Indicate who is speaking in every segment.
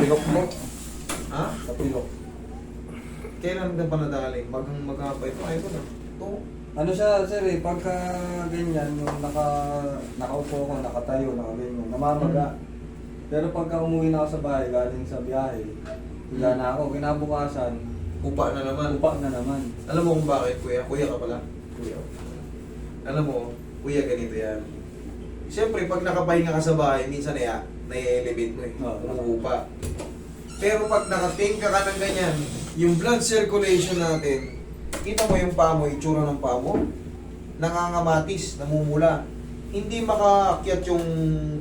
Speaker 1: Tapilok mo.
Speaker 2: Ha?
Speaker 1: Tapilok.
Speaker 2: Kailan ka pa nadali? Magkakapay pa kayo na. Ito.
Speaker 1: Ano siya, sir eh, pagka ganyan, yung nakaupo ko, nakatayo, nakaganyan, namamaga. Pero pagka umuwi na ako sa bahay, galing sa biyahe, higa na ako, kinabukasan,
Speaker 2: Upa na naman.
Speaker 1: upa na naman.
Speaker 2: Alam mo kung bakit, kuya? Kuya ka pala? Kuya. Alam mo, kuya, ganito yan. Siyempre, pag nakapahinga ka sa bahay, minsan na-elevate mo eh. Umuupa. Pero pag nakatingka ka ng ganyan, yung blood circulation natin, kita mo yung paa mo, itsura ng paa mo, nangangamatis, namumula. Hindi makaakyat yung,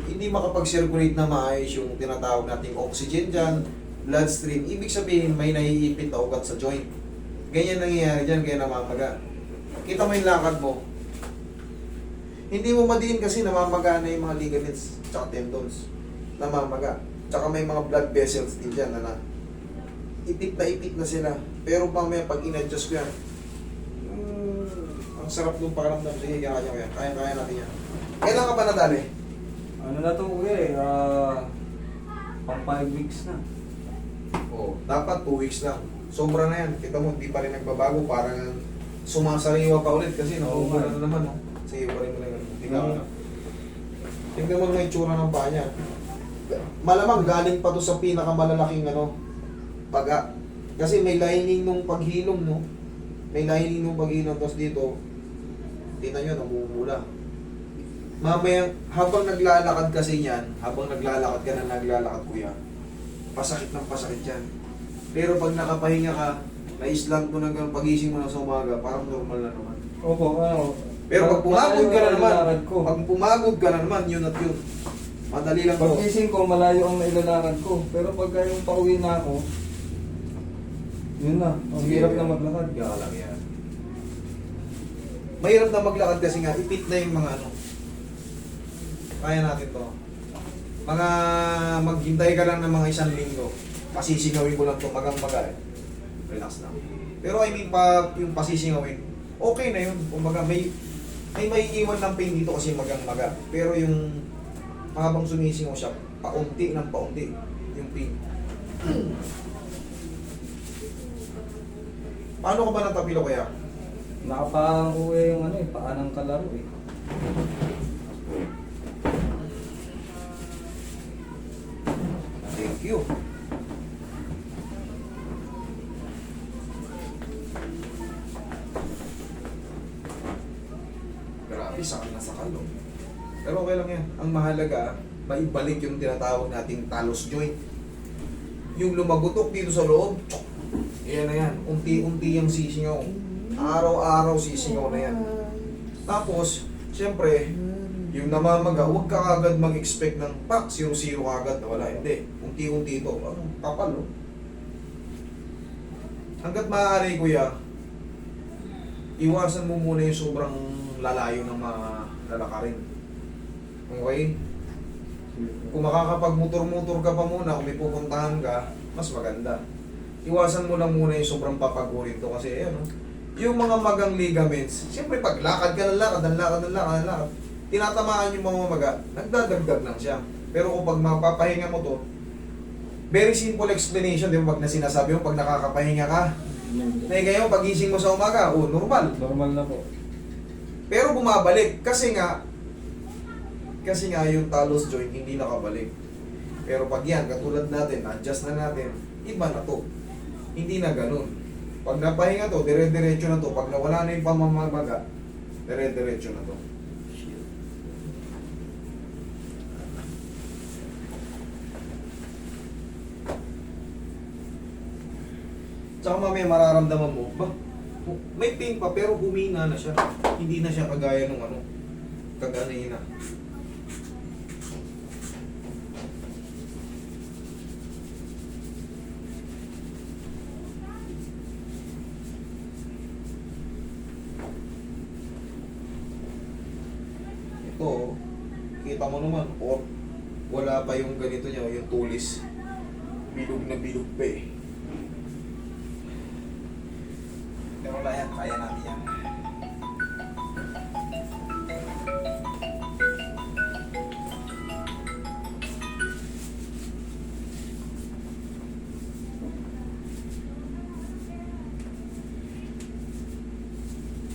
Speaker 2: hindi makapag-circulate na maayos yung tinatawag nating oxygen dyan, bloodstream. Ibig sabihin, may naiipit na ugat sa joint. Ganyan nangyayari dyan, kaya namamaga. Kita mo yung lakad mo. Hindi mo madiin kasi namamaga na yung mga ligaments tsaka tendons. Namamaga. Tsaka may mga blood vessels din dyan na ipit na sila. Pero mamaya pag in-adjust ko yan, ang sarap nung pakiramdam. Sige, kaya natin yan. Kailan ka ba nadali?
Speaker 1: Ano na to kuya eh, pang 5 weeks na.
Speaker 2: Oo, dapat 2 weeks lang. Sobra na yan. Kita mo, hindi pa rin nagbabago. Parang sumasariwa pa ulit kasi nakukuha na naman. Oh. Sige, pa rin mo na yun. Tingnan mo na yung tsura ng paa niya. Malamang galing pa to sa pinakamalalaking paga. Kasi may lining nung paghilom, no? May lining nung paghilom. Tapos dito, tingnan nyo, namumula. Mamaya, habang naglalakad kasi yan, habang naglalakad ka na naglalakad kuya, pasakit ng pasakit yan. Pero pag nakapahinga ka, na-island mo na gano'n, pagising mo na sa umaga, parang normal na naman.
Speaker 1: Opo,
Speaker 2: Pero pag pumagod ka na naman,
Speaker 1: ko.
Speaker 2: pag pumagod ka na naman, yun at yun. Madali lang to.
Speaker 1: Pag-gising ko, malayo ang nailalakad ko. Pero pagka yung pauwi na ako, yun na. Ang
Speaker 2: Sige,
Speaker 1: hirap na maglakad.
Speaker 2: Kaya lang yan. Mahirap na maglakad kasi nga, ipit na yung mga Kaya natin to. Maghintay ka lang ng mga 1 linggo. Pasisingawin ko lang to magang-maga eh. Relax lang. Pero I mean, yung pasisingawin, okay na yun. Kumbaga, may iwan ng pain dito kasi magang-maga. Pero yung habang sumisingaw siya, paunti ng paunti yung pain. Paano ka ba natapilo kaya?
Speaker 1: Nakapahan ko eh yung paa ng kalaro eh.
Speaker 2: Thank you. Grabe, sakal na sakal, no? Pero okay lang yan. Ang mahalaga, maibalik yung tinatawag nating talos joint. Yung lumagutok dito sa loob, tsok, yan na yan. Unti-unti yung sisingaw. Araw-araw sisingaw na yan. Tapos, siyempre, yung namamaga, huwag ka agad mag-expect ng pak, 0-0 agad na wala. Hindi. Unti-unti ito. Kapal, no? Hanggat maaari, kuya, iwasan mo muna yung sobrang lalayo ng mga lalakarin. Okay? Kung makakapag-motor-motor ka pa muna, kung may pupuntahan ka, mas maganda. Iwasan mo lang muna yung sobrang papagurin to kasi yung mga magang ligaments, siyempre pag lakad ka ng lakad, tinatamaan yung mga maga, nagdadagdag lang siya. Pero kung pag mapapahinga mo to, very simple explanation, di ba? Pag na sinasabi mo, pag nakakapahinga ka, na ngayon, pagising mo sa umaga, normal.
Speaker 1: Normal na po.
Speaker 2: Pero bumabalik, kasi nga yung talos joint hindi nakabalik. Pero pag yan, katulad natin, adjust na natin, iba na to. Hindi na ganun. Pag napahinga to, dire-diretso na to. Pag nawala na yung pamamaga, dire-diretso na to. Tsaka mamaya mararamdaman mo, may pain pa pero humina na siya. Hindi na siya kagaya nung kaganina. Ito, kita mo naman, wala pa yung ganito niya, yung tulis. Bilog na bilog pa eh. Pero wala yan, kaya natin yan.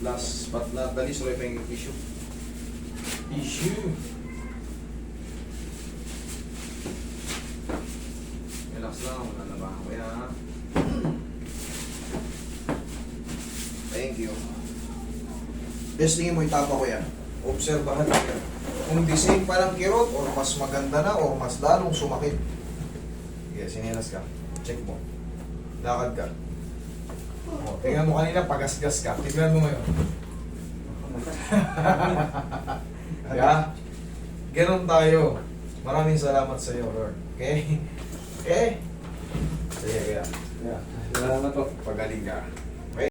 Speaker 2: Last but not the least, ulit pa yung tissue. Tissue. Relax lang, malalabahan ko yan. Thank you. Testingin mo yung tapa ko yan. Obserbahan mo yan. Kung the same pa ng kirot, or mas maganda na, or mas lalong sumakit. Sige, sinilas ka. Check mo. Lakad ka. O, tingnan mo kanina, pagasgas ka. Tingnan mo ngayon. Kaya, ganun tayo. Maraming salamat sa iyo, Lord. Okay? Okay? Sige, kaya.
Speaker 1: Yeah. Salamat po.
Speaker 2: Pagaling ka.